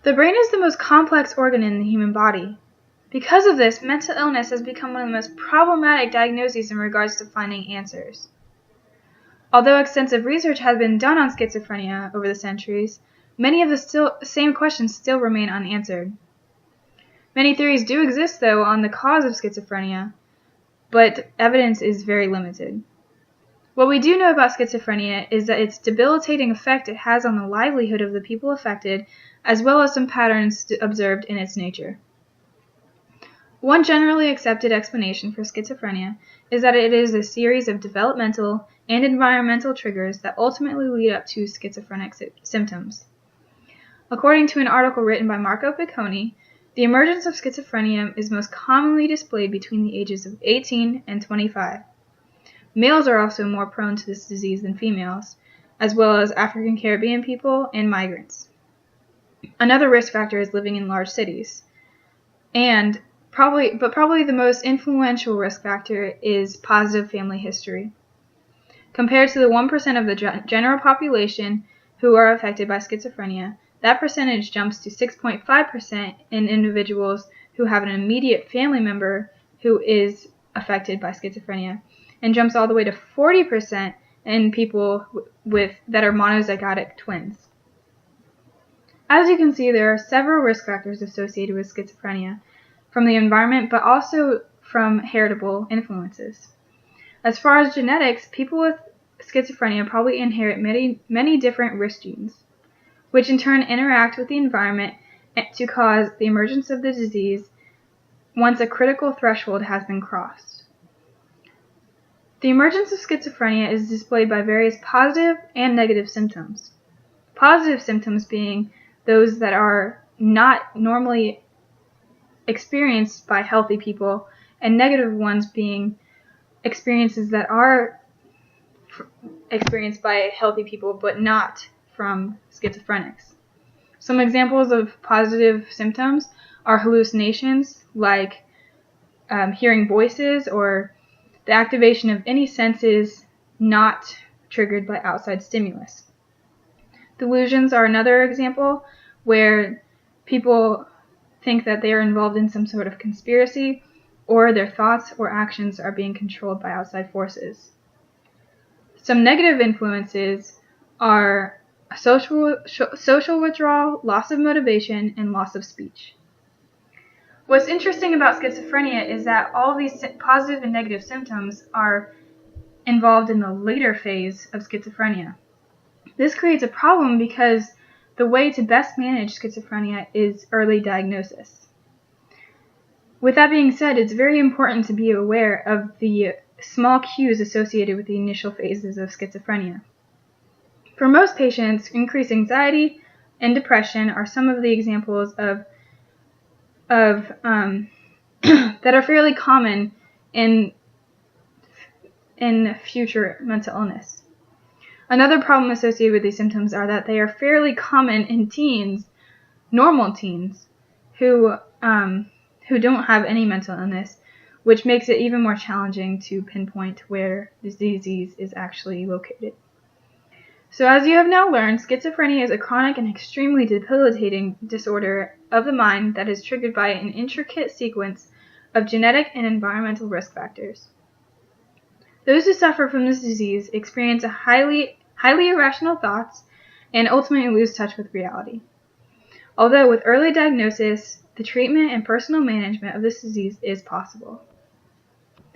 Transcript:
The brain is the most complex organ in the human body. Because of this, mental illness has become one of the most problematic diagnoses in regards to finding answers. Although extensive research has been done on schizophrenia over the centuries, many of the same questions still remain unanswered. Many theories do exist, though, on the cause of schizophrenia, but evidence is very limited. What we do know about schizophrenia is that its debilitating effect it has on the livelihood of the people affected, as well as some patterns observed in its nature. One generally accepted explanation for schizophrenia is that it is a series of developmental and environmental triggers that ultimately lead up to schizophrenic symptoms. According to an article written by Marco Picconi, the emergence of schizophrenia is most commonly displayed between the ages of 18 and 25. Males are also more prone to this disease than females, as well as African Caribbean people and migrants. Another risk factor is living in large cities. And probably the most influential risk factor is positive family history. Compared to the 1% of the general population who are affected by schizophrenia, that percentage jumps to 6.5% in individuals who have an immediate family member who is affected by schizophrenia, and jumps all the way to 40% in people that are monozygotic twins. As you can see, there are several risk factors associated with schizophrenia, from the environment, but also from heritable influences. As far as genetics, people with schizophrenia probably inherit many different risk genes, which in turn interact with the environment to cause the emergence of the disease once a critical threshold has been crossed. The emergence of schizophrenia is displayed by various positive and negative symptoms. Positive symptoms being those that are not normally experienced by healthy people, and negative ones being experiences that are experienced by healthy people but not from schizophrenics. Some examples of positive symptoms are hallucinations, like hearing voices or the activation of any senses not triggered by outside stimulus. Delusions are another example where people think that they are involved in some sort of conspiracy, or their thoughts or actions are being controlled by outside forces. Some negative influences are social withdrawal, loss of motivation, and loss of speech. What's interesting about schizophrenia is that all these positive and negative symptoms are involved in the later phase of schizophrenia. This creates a problem because the way to best manage schizophrenia is early diagnosis. With that being said, it's very important to be aware of the small cues associated with the initial phases of schizophrenia. For most patients, increased anxiety and depression are some of the examples of that are fairly common in future mental illness. Another problem associated with these symptoms are that they are fairly common in teens, normal teens, who don't have any mental illness, which makes it even more challenging to pinpoint where this disease is actually located. So as you have now learned, schizophrenia is a chronic and extremely debilitating disorder of the mind that is triggered by an intricate sequence of genetic and environmental risk factors. Those who suffer from this disease experience highly irrational thoughts and ultimately lose touch with reality. Although with early diagnosis, the treatment and personal management of this disease is possible.